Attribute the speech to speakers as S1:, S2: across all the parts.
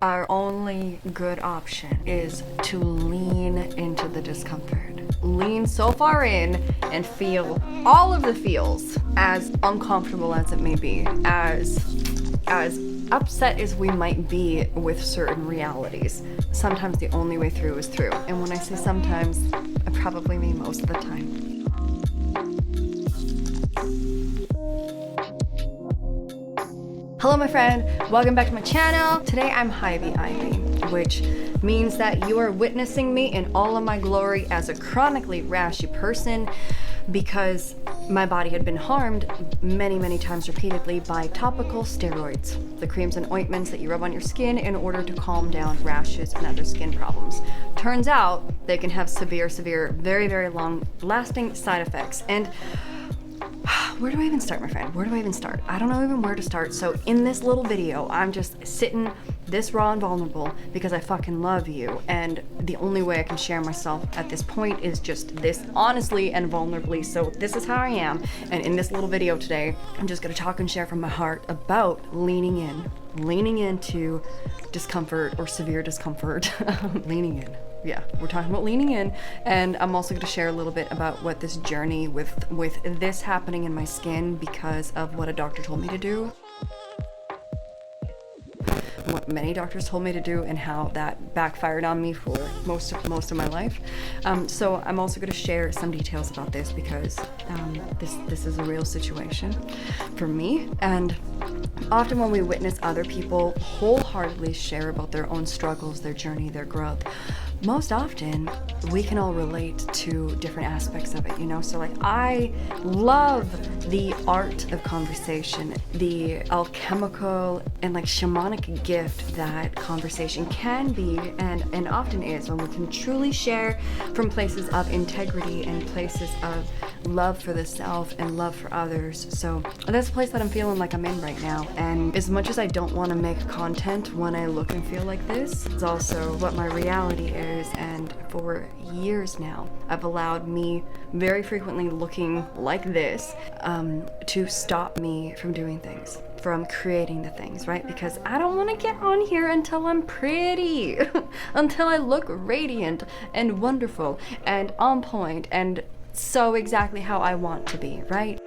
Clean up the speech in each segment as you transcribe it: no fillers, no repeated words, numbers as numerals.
S1: Our only good option is to lean into the discomfort. Lean so far in and feel all of the feels, as uncomfortable as it may be, as upset as we might be with certain realities. Sometimes the only way through is through. And when I say sometimes, I probably mean most of the time. Hello my friend, welcome back to my channel. Today I'm Ivy, which means that you are witnessing me in all of my glory as a chronically rashy person because my body had been harmed many times repeatedly by topical steroids, the creams and ointments that you rub on your skin in order to calm down rashes and other skin problems. Turns out they can have severe, very long lasting side effects. And where do I even start, my friend? Where do I even start? I don't know even where to start. So in this little video, I'm just sitting this raw and vulnerable because I fucking love you. And the only way I can share myself at this point is just this honestly and vulnerably. So this is how I am. And in this little video today, I'm just gonna talk and share from my heart about leaning into discomfort or severe discomfort. Leaning in. Yeah, we're talking about leaning in, and I'm also going to share a little bit about what this journey with this happening in my skin because of what a doctor told me to do, what many doctors told me to do, and how that backfired on me for most of my life. So I'm also going to share some details about this because this is a real situation for me. And often when we witness other people wholeheartedly share about their own struggles, their journey, their growth, most often we can all relate to different aspects of it, you know? So like, I love the art of conversation, the alchemical and like shamanic gift that conversation can be and often is when we can truly share from places of integrity and places of love for the self and love for others. So that's a place that I'm feeling like I'm in right now. And as much as I don't want to make content when I look and feel like this, it's also what my reality is. And for years now, I've allowed me very frequently looking like this to stop me from doing things, from creating the things, right? Because I don't want to get on here until I'm pretty, until I look radiant and wonderful and on point and so exactly how I want to be, right?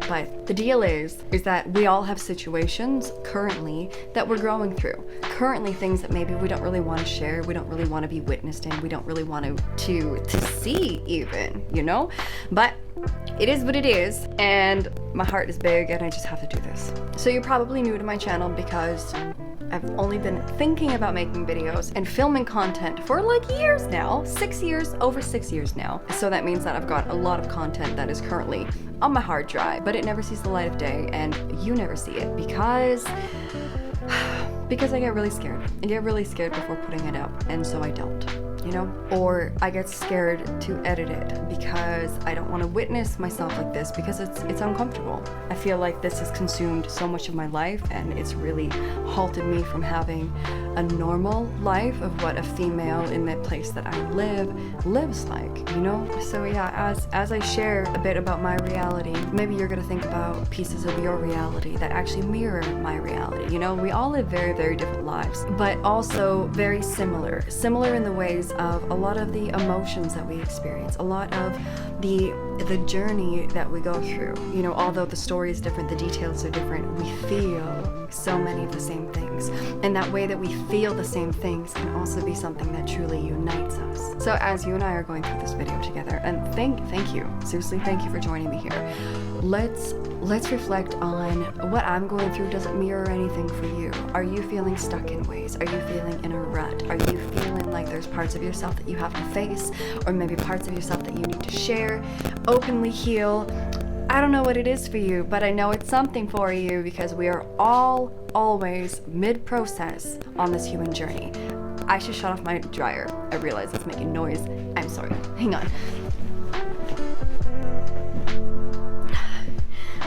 S1: But the deal is that we all have situations currently that we're growing through. Currently things that maybe we don't really want to share, we don't really want to be witnessed in, we don't really want to see even, you know? But it is what it is, and my heart is big and I just have to do this. So you're probably new to my channel because I've only been thinking about making videos and filming content for like years now, over 6 years now. So that means that I've got a lot of content that is currently on my hard drive, but it never sees the light of day and you never see it because I get really scared. I get really scared before putting it up, and so I don't. You know, or I get scared to edit it because I don't want to witness myself like this because it's uncomfortable. I feel like this has consumed so much of my life and it's really halted me from having a normal life of what a female in the place that I live lives like, you know? So yeah, as I share a bit about my reality, maybe you're gonna think about pieces of your reality that actually mirror my reality. You know, we all live very different lives, but also very similar in the ways of a lot of the emotions that we experience, a lot of the journey that we go through. You know, although the story is different, the details are different, we feel so many of the same things. And that way that we feel the same things can also be something that truly unites us. So as you and I are going through this video together, and thank you, seriously, thank you for joining me here. Let's reflect on what I'm going through. Does it mirror anything for you? Are you feeling stuck in ways? Are you feeling in a rut? Are you feeling like there's parts of yourself that you have to face, or maybe parts of yourself that you need to share, openly heal? I don't know what it is for you, but I know it's something for you because we are all always mid-process on this human journey. I should shut off my dryer. I realize it's making noise. I'm sorry. Hang on.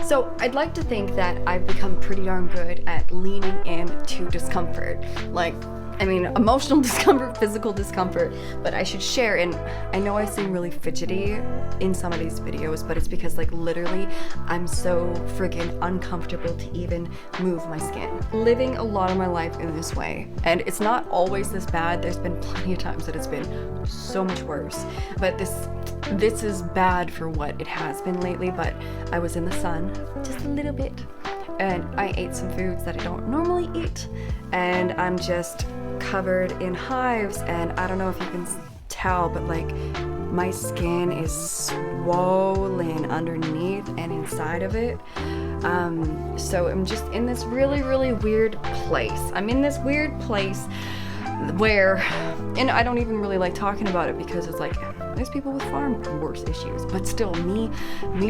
S1: So I'd like to think that I've become pretty darn good at leaning into discomfort. Like, I mean, emotional discomfort, physical discomfort, but I should share. And I know I seem really fidgety in some of these videos, but it's because like literally I'm so freaking uncomfortable to even move my skin. Living a lot of my life in this way, and it's not always this bad. There's been plenty of times that it's been so much worse, but this is bad for what it has been lately. But I was in the sun just a little bit, and I ate some foods that I don't normally eat, and I'm just covered in hives. And I don't know if you can tell, but like my skin is swollen underneath and inside of it. So I'm just in this really, really weird place. I'm in this weird place where, and I don't even really like talking about it because it's like, there's people with far worse issues, but still me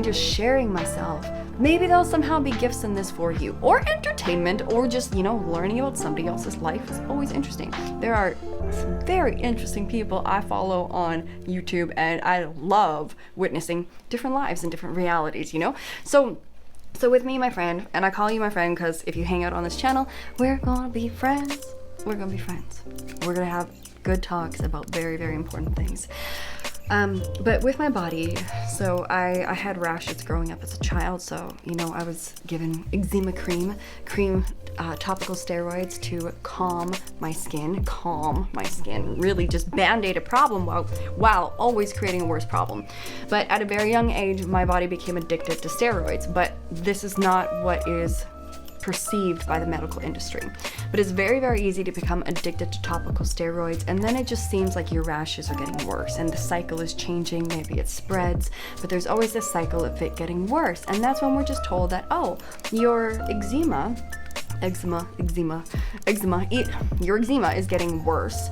S1: just sharing myself, maybe there'll somehow be gifts in this for you, or entertainment, or just, you know, learning about somebody else's life is always interesting. There are some very interesting people I follow on YouTube, and I love witnessing different lives and different realities, you know? So with me, my friend, and I call you my friend because if you hang out on this channel, we're gonna be friends. We're gonna be friends. We're gonna have good talks about very, very important things. But with my body, so I had rashes growing up as a child, so, you know, I was given eczema cream, topical steroids to calm my skin, really just band-aid a problem while always creating a worse problem. But at a very young age, my body became addicted to steroids, but this is not what is perceived by the medical industry. But it's very, very easy to become addicted to topical steroids, and then it just seems like your rashes are getting worse and the cycle is changing. Maybe it spreads, but there's always this cycle of it getting worse, and that's when we're just told that, oh, your your eczema is getting worse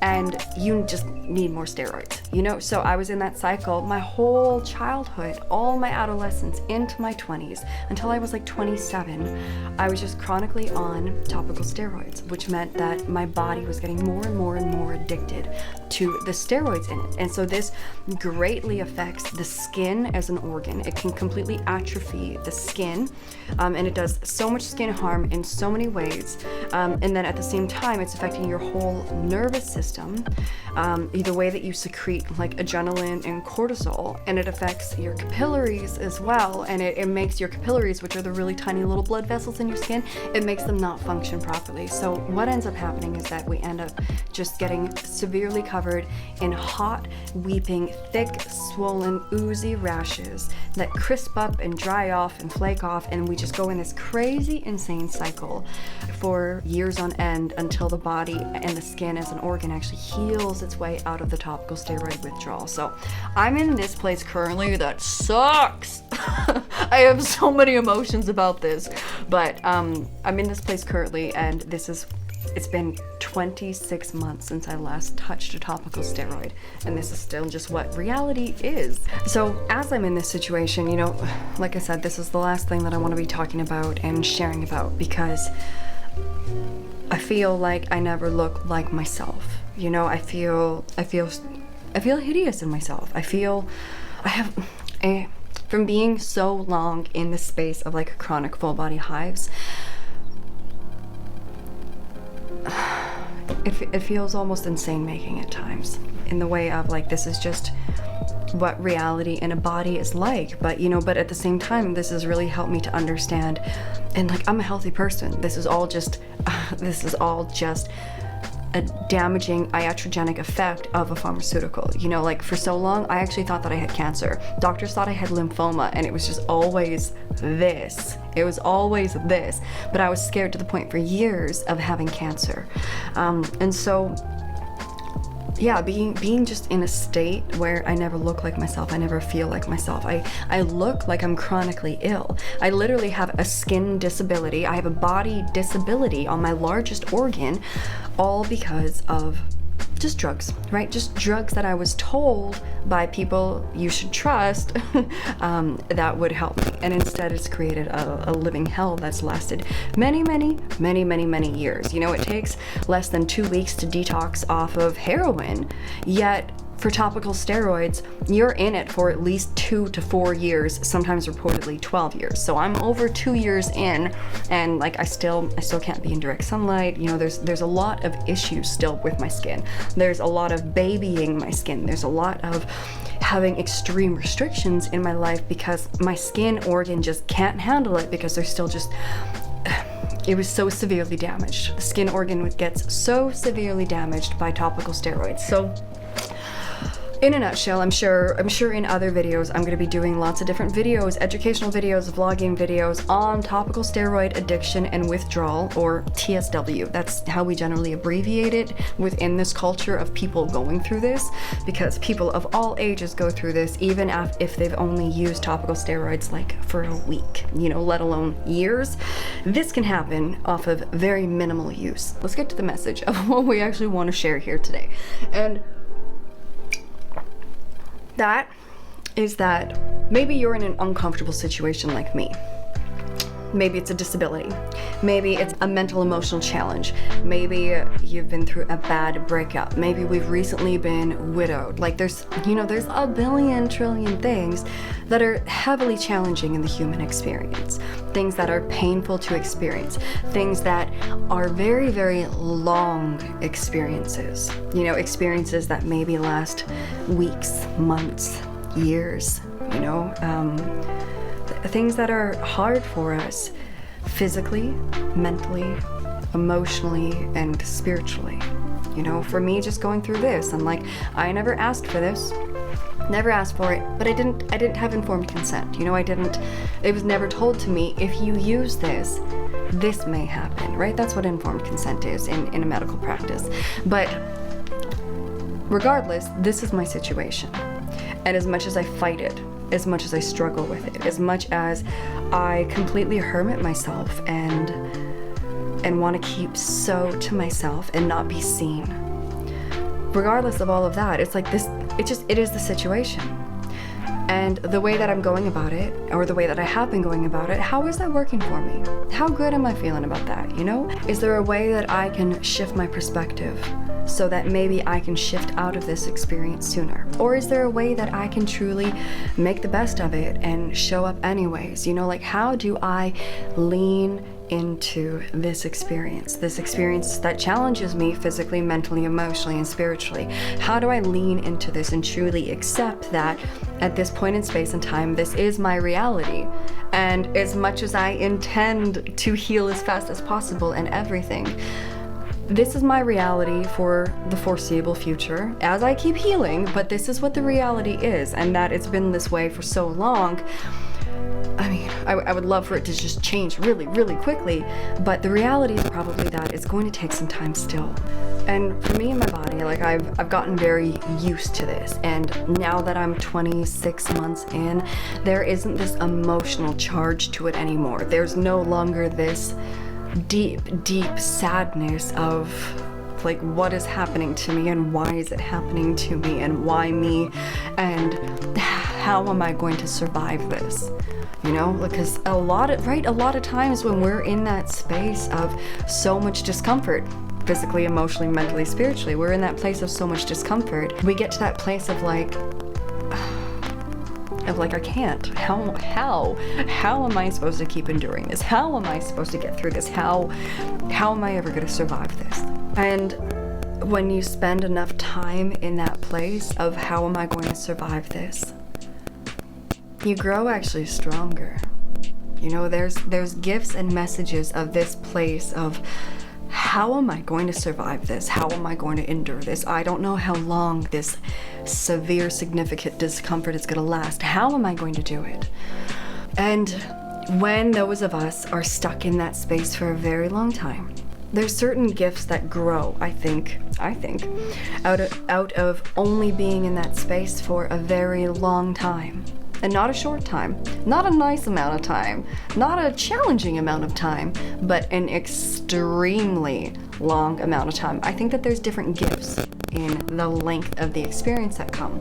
S1: and you just need more steroids, you know? So I was in that cycle my whole childhood, all my adolescence, into my 20s, until I was like 27. I was just chronically on topical steroids, which meant that my body was getting more and more and more addicted to the steroids in it. And so this greatly affects the skin as an organ. It can completely atrophy the skin, and it does so much skin harm in so many ways. And then at the same time, it's affecting your whole nervous system, the way that you secrete like adrenaline and cortisol, and it affects your capillaries as well, and it makes your capillaries, which are the really tiny little blood vessels in your skin, it makes them not function properly. So what ends up happening is that we end up just getting severely covered in hot, weeping, thick, swollen, oozy rashes that crisp up and dry off and flake off, and we just go in this crazy, insane cycle for years on end until the body and the skin as an organ actually heals its way out of the topical steroid withdrawal. So I'm in this place currently that sucks. I have so many emotions about this, but I'm in this place currently, and it's been 26 months since I last touched a topical steroid, and this is still just what reality is. So as I'm in this situation, you know, like I said, this is the last thing that I want to be talking about and sharing about, because I feel like I never look like myself. You know, I feel hideous in myself. From being so long in the space of like chronic full body hives, it feels almost insane making at times, in the way of like, this is just what reality in a body is like. But you know, but at the same time, this has really helped me to understand, and like, I'm a healthy person. This is all just a damaging iatrogenic effect of a pharmaceutical. You know, like for so long, I actually thought that I had cancer. Doctors thought I had lymphoma, and it was just always this. It was always this. But I was scared to the point for years of having cancer. And so, yeah, being just in a state where I never look like myself, I never feel like myself. I look like I'm chronically ill. I literally have a skin disability. I have a body disability on my largest organ, all because of just drugs, right? Just drugs that I was told by people you should trust that would help me. And instead it's created a living hell that's lasted many years. You know, it takes less than 2 weeks to detox off of heroin, yet For topical steroids, you're in it for at least 2 to 4 years, sometimes reportedly 12 years. So I'm over 2 years in, and like I still can't be in direct sunlight. You know, there's a lot of issues still with my skin. There's a lot of babying my skin. There's a lot of having extreme restrictions in my life because my skin organ just can't handle it, because there's still just, it was so severely damaged. The skin organ gets so severely damaged by topical steroids. So in a nutshell, I'm sure in other videos I'm going to be doing lots of different videos, educational videos, vlogging videos on topical steroid addiction and withdrawal, or TSW. That's how we generally abbreviate it within this culture of people going through this, because people of all ages go through this, even if they've only used topical steroids like for a week, you know, let alone years. This can happen off of very minimal use. Let's get to the message of what we actually want to share here today. And that is that maybe you're in an uncomfortable situation like me. Maybe it's a disability. Maybe it's a mental emotional challenge. Maybe you've been through a bad breakup. Maybe we've recently been widowed. Like there's a billion trillion things that are heavily challenging in the human experience. Things that are painful to experience. Things that are very, very long experiences. You know, experiences that maybe last weeks, months, years, you know. Things that are hard for us physically, mentally, emotionally, and spiritually. You know, for me, just going through this, I'm like, I never asked for this, never asked for it, but I didn't have informed consent. You know, it was never told to me, if you use this may happen, right? That's what informed consent is in a medical practice. But regardless, this is my situation. And as much as I fight it, as much as I struggle with it, as much as I completely hermit myself and want to keep so to myself and not be seen, regardless of all of that, it's like this, it is the situation. And the way that I'm going about it, or the way that I have been going about it, how is that working for me? How good am I feeling about that, you know? Is there a way that I can shift my perspective so that maybe I can shift out of this experience sooner? Or is there a way that I can truly make the best of it and show up anyways? You know, like, how do I lean into this experience that challenges me physically, mentally, emotionally, and spiritually? How do I lean into this and truly accept that at this point in space and time, this is my reality? And as much as I intend to heal as fast as possible and everything, this is my reality for the foreseeable future as I keep healing, but this is what the reality is, and that it's been this way for so long. I mean, I would love for it to just change really, really quickly, but the reality is probably that it's going to take some time still. And for me and my body, like I've gotten very used to this, and now that I'm 26 months in, there isn't this emotional charge to it anymore. There's no longer this deep sadness of like, what is happening to me and why is it happening to me and why me and how am I going to survive this? You know, because a lot of times when we're in that space of so much discomfort, physically, emotionally, mentally, spiritually, we're in that place of so much discomfort, we get to that place of like, I can't. How am I supposed to keep enduring this? How am I supposed to get through this? How am I ever going to survive this? And when you spend enough time in that place of how am I going to survive this, you grow actually stronger. You know, there's gifts and messages of this place of, how am I going to survive this? How am I going to endure this? I don't know how long this severe, significant discomfort is going to last. How am I going to do it? And when those of us are stuck in that space for a very long time, there's certain gifts that grow, I think, out of only being in that space for a very long time. And not a short time, not a nice amount of time, not a challenging amount of time, but an extremely long amount of time. I think that there's different gifts in the length of the experience that come,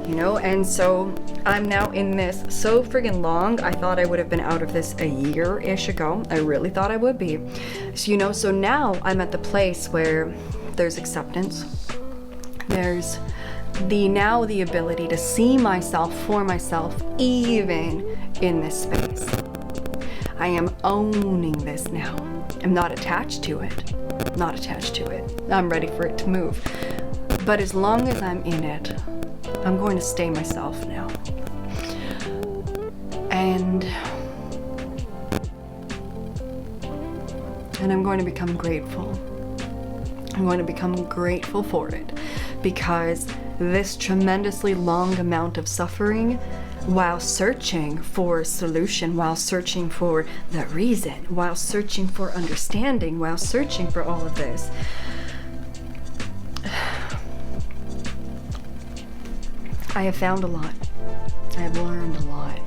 S1: you know? And so I'm now in this so friggin' long. I thought I would have been out of this a year-ish ago. I really thought I would be. So, you know, so now I'm at the place where there's acceptance, there's the ability to see myself for myself even in this space. I am owning this now. I'm not attached to it. Not attached to it. I'm ready for it to move. But as long as I'm in it, I'm going to stay myself now. And I'm going to become grateful. I'm going to become grateful for it, because this tremendously long amount of suffering, while searching for a solution, while searching for the reason, while searching for understanding, while searching for all of this, I have found a lot. I have learned a lot.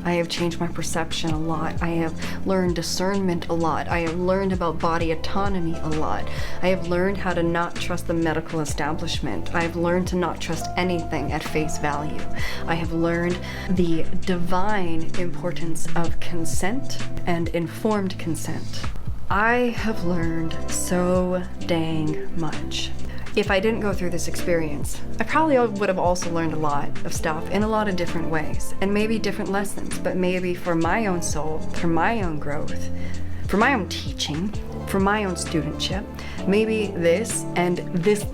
S1: I have changed my perception a lot. I have learned discernment a lot. I have learned about body autonomy a lot. I have learned how to not trust the medical establishment. I have learned to not trust anything at face value. I have learned the divine importance of consent and informed consent. I have learned so dang much. If I didn't go through this experience, I probably would have also learned a lot of stuff in a lot of different ways, and maybe different lessons, but maybe for my own soul, for my own growth, for my own teaching, for my own studentship, maybe this and this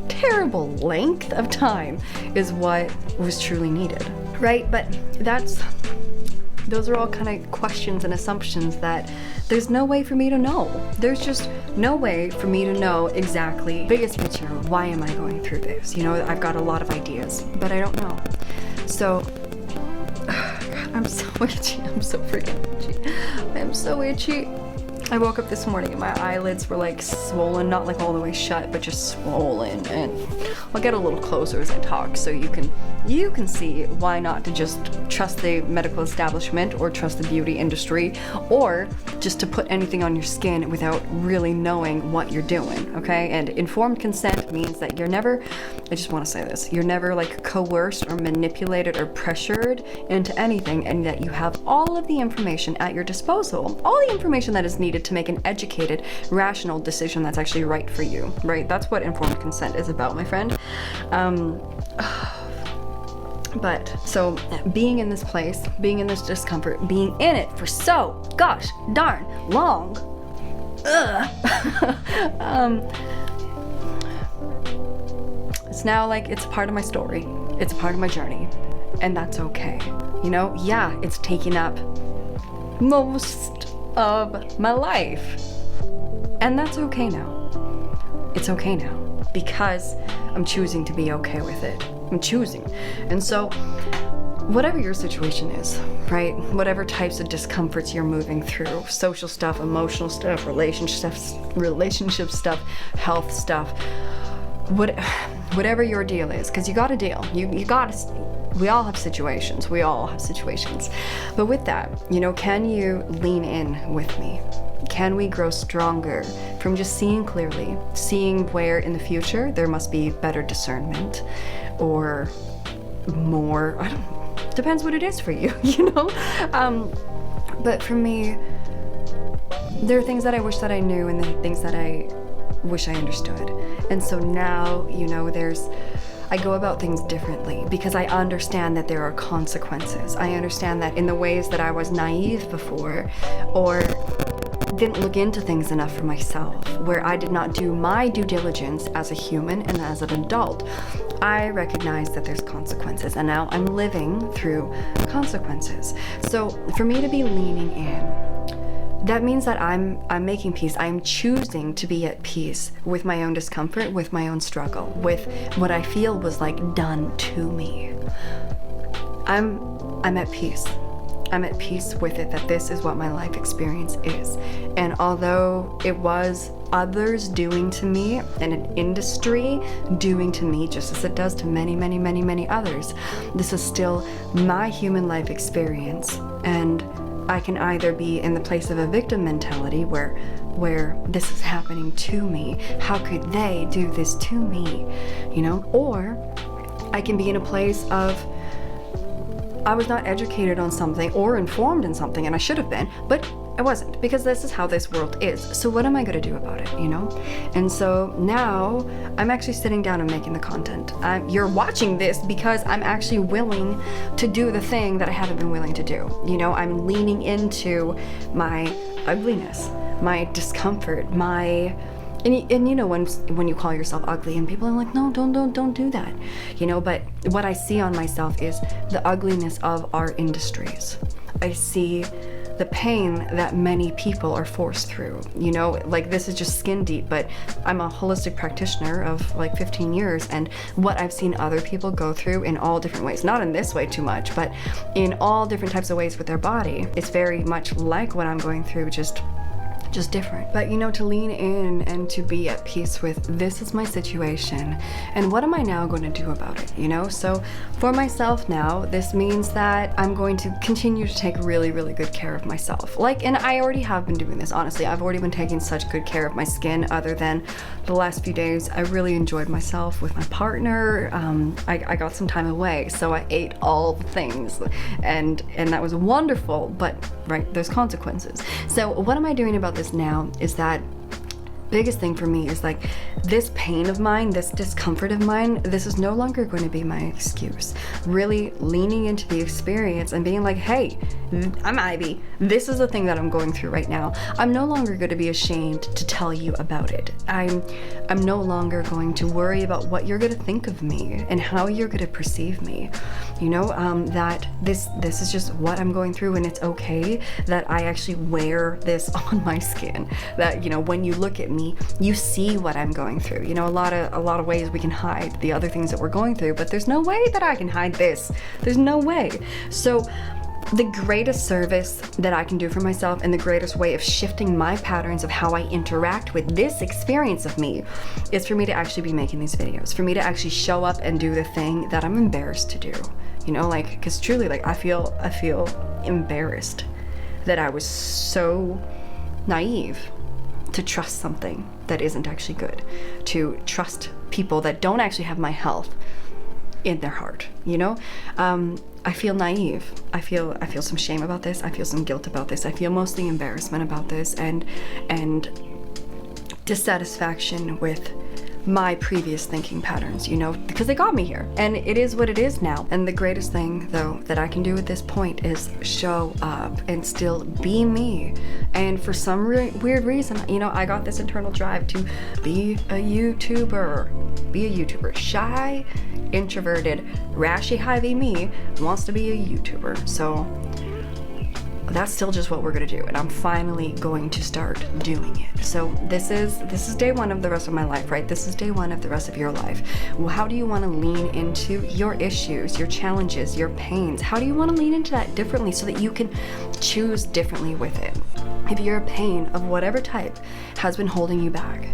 S1: terrible length of time is what was truly needed, right? But those are all kind of questions and assumptions that there's no way for me to know. There's just no way for me to know exactly, biggest picture, why am I going through this? You know, I've got a lot of ideas, but I don't know. So, God, I'm so itchy. I'm so freaking itchy. I am so itchy. I woke up this morning and my eyelids were like swollen, not like all the way shut, but just swollen. And I'll get a little closer as I talk so you can see why not to just trust the medical establishment or trust the beauty industry, or just to put anything on your skin without really knowing what you're doing, okay? And informed consent means that you're never, I just want to say this, you're never like coerced or manipulated or pressured into anything, and that you have all of the information at your disposal, all the information that is needed to make an educated, rational decision that's actually right for you, right? That's what informed consent is about, my friend. But so being in this place, being in this discomfort, being in it for so gosh darn long, it's now like it's part of my story, it's a part of my journey, and that's okay. You know, yeah, it's taking up most of my life, and that's okay now. It's okay now because I'm choosing to be okay with it. I'm choosing. And so whatever your situation is, right? Whatever types of discomforts you're moving through, social stuff, emotional stuff, relationship stuff, health stuff, whatever your deal is, because you got a deal. You got to. We all have situations. We all have situations. But with that, you know, can you lean in with me? Can we grow stronger from just seeing clearly, seeing where in the future there must be better discernment or more, I don't know, depends what it is for you, you know? But for me, there are things that I wish that I knew and there are things that I wish I understood. And so now, you know, I go about things differently because I understand that there are consequences. I understand that in the ways that I was naive before or didn't look into things enough for myself, where I did not do my due diligence as a human and as an adult, I recognize that there's consequences, and now I'm living through consequences. So for me to be leaning in, that means that I'm making peace. I'm choosing to be at peace with my own discomfort, with my own struggle, with what I feel was like done to me. I'm at peace. I'm at peace with it, that this is what my life experience is. And although it was others doing to me and an industry doing to me just as it does to many, many, many, many others, this is still my human life experience. And I can either be in the place of a victim mentality where this is happening to me, how could they do this to me, you know? Or I can be in a place of I was not educated on something or informed in something, and I should have been, but I wasn't, because this is how this world is. So what am I gonna do about it, you know? And so now I'm actually sitting down and making the content. You're watching this because I'm actually willing to do the thing that I haven't been willing to do. You know, I'm leaning into my ugliness, my discomfort, and you know, when you call yourself ugly and people are like, no, don't do that, you know. But what I see on myself is the ugliness of our industries. I see the pain that many people are forced through, you know. Like, this is just skin deep, but I'm a holistic practitioner of like 15 years, and what I've seen other people go through in all different ways, not in this way too much, but in all different types of ways with their body, it's very much like what I'm going through, just different. But you know, to lean in and to be at peace with, this is my situation and what am I now going to do about it, you know? So for myself now, this means that I'm going to continue to take really, really good care of myself. And I already have been doing this, honestly. I've already been taking such good care of my skin, other than the last few days. I really enjoyed myself with my partner. I got some time away, so I ate all the things, and that was wonderful, but right, there's consequences. So what am I doing about this now is that biggest thing for me is like, this pain of mine, this discomfort of mine, this is no longer going to be my excuse. Really leaning into the experience and being like, hey, I'm Ivy. This is the thing that I'm going through right now. I'm no longer going to be ashamed to tell you about it. I'm no longer going to worry about what you're going to think of me and how you're going to perceive me. You know, that this is just what I'm going through, and it's okay that I actually wear this on my skin. That, you know, when you look at me, you see what I'm going through. You know, a lot of ways we can hide the other things that we're going through, but there's no way that I can hide this. There's no way. So the greatest service that I can do for myself, and the greatest way of shifting my patterns of how I interact with this experience of me, is for me to actually be making these videos, for me to actually show up and do the thing that I'm embarrassed to do. You know, like, because truly, like, I feel embarrassed that I was so naive to trust something that isn't actually good, to trust people that don't actually have my health in their heart, you know? I feel naive. I feel some shame about this. I feel some guilt about this. I feel mostly embarrassment about this, and dissatisfaction with my previous thinking patterns, you know, because they got me here, and it is what it is now. And the greatest thing, though, that I can do at this point is show up and still be me. And for some weird reason, you know, I got this internal drive to be a YouTuber. Shy, introverted, rashy, hivey me wants to be a YouTuber. So that's still just what we're gonna do, and I'm finally going to start doing it. So this is day one of the rest of my life, right? This is day one of the rest of your life. Well, how do you want to lean into your issues, your challenges, your pains? How do you want to lean into that differently so that you can choose differently with it? If your pain of whatever type has been holding you back,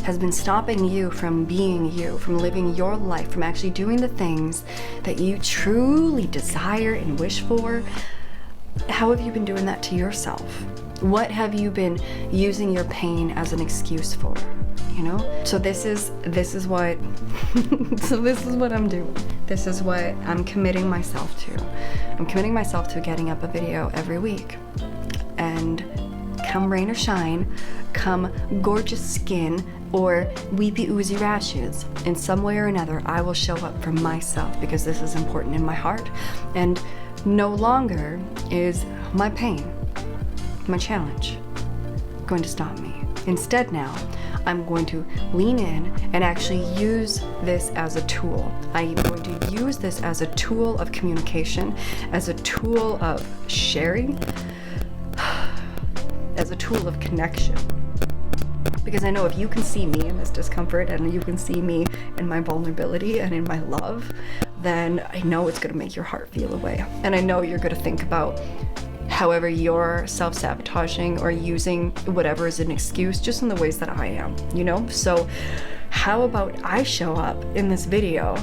S1: has been stopping you from being you, from living your life, from actually doing the things that you truly desire and wish for, how have you been doing that to yourself? What have you been using your pain as an excuse for? You know? So this is what I'm doing. This is what I'm committing myself to. I'm committing myself to getting up a video every week. And come rain or shine, come gorgeous skin or weepy oozy rashes, in some way or another, I will show up for myself, because this is important in my heart. And no longer is my pain, my challenge, going to stop me. Instead now, I'm going to lean in and actually use this as a tool. I'm going to use this as a tool of communication, as a tool of sharing, as a tool of connection. Because I know if you can see me in this discomfort, and you can see me in my vulnerability and in my love, then I know it's going to make your heart feel away. And I know you're going to think about however you're self-sabotaging or using whatever as an excuse, just in the ways that I am, you know? So how about I show up in this video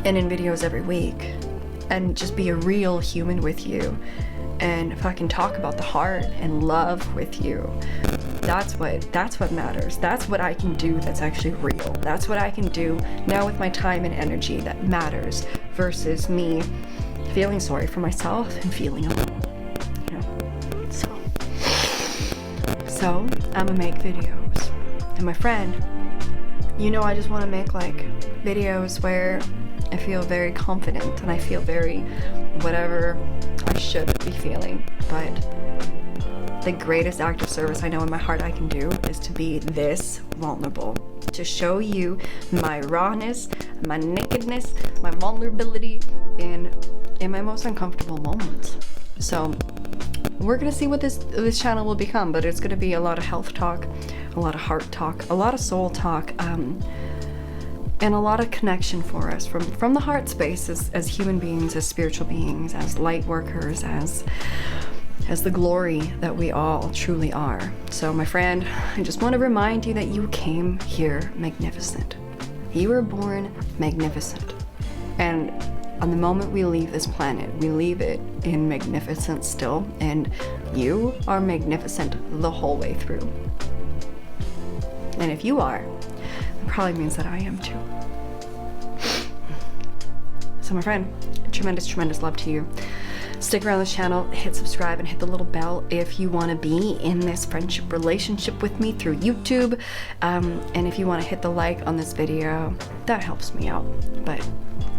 S1: and in videos every week and just be a real human with you, and fucking talk about the heart and love with you. That's what matters. That's what I can do that's actually real. That's what I can do now with my time and energy that matters, versus me feeling sorry for myself and feeling alone. You know? So So I'ma make videos. And my friend, you know, I just want to make like videos where I feel very confident and I feel very whatever I should be feeling. But the greatest act of service I know in my heart I can do is to be this vulnerable, to show you my rawness, my nakedness, my vulnerability in my most uncomfortable moments. So we're gonna see what this channel will become, but it's gonna be a lot of health talk, a lot of heart talk, a lot of soul talk, and a lot of connection for us from the heart space as human beings, as spiritual beings, as light workers, as the glory that we all truly are. So my friend, I just want to remind you that you came here magnificent. You were born magnificent. And on the moment we leave this planet, we leave it in magnificence still, and you are magnificent the whole way through. And if you are, it probably means that I am too. So my friend, tremendous, tremendous love to you. Stick around this channel, hit subscribe, and hit the little bell if you want to be in this friendship relationship with me through YouTube. And if you want to hit the like on this video, that helps me out. But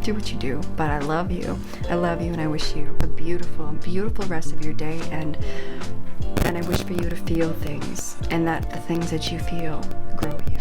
S1: do what you do. But I love you. I love you, and I wish you a beautiful, beautiful rest of your day. And I wish for you to feel things, and that the things that you feel grow you.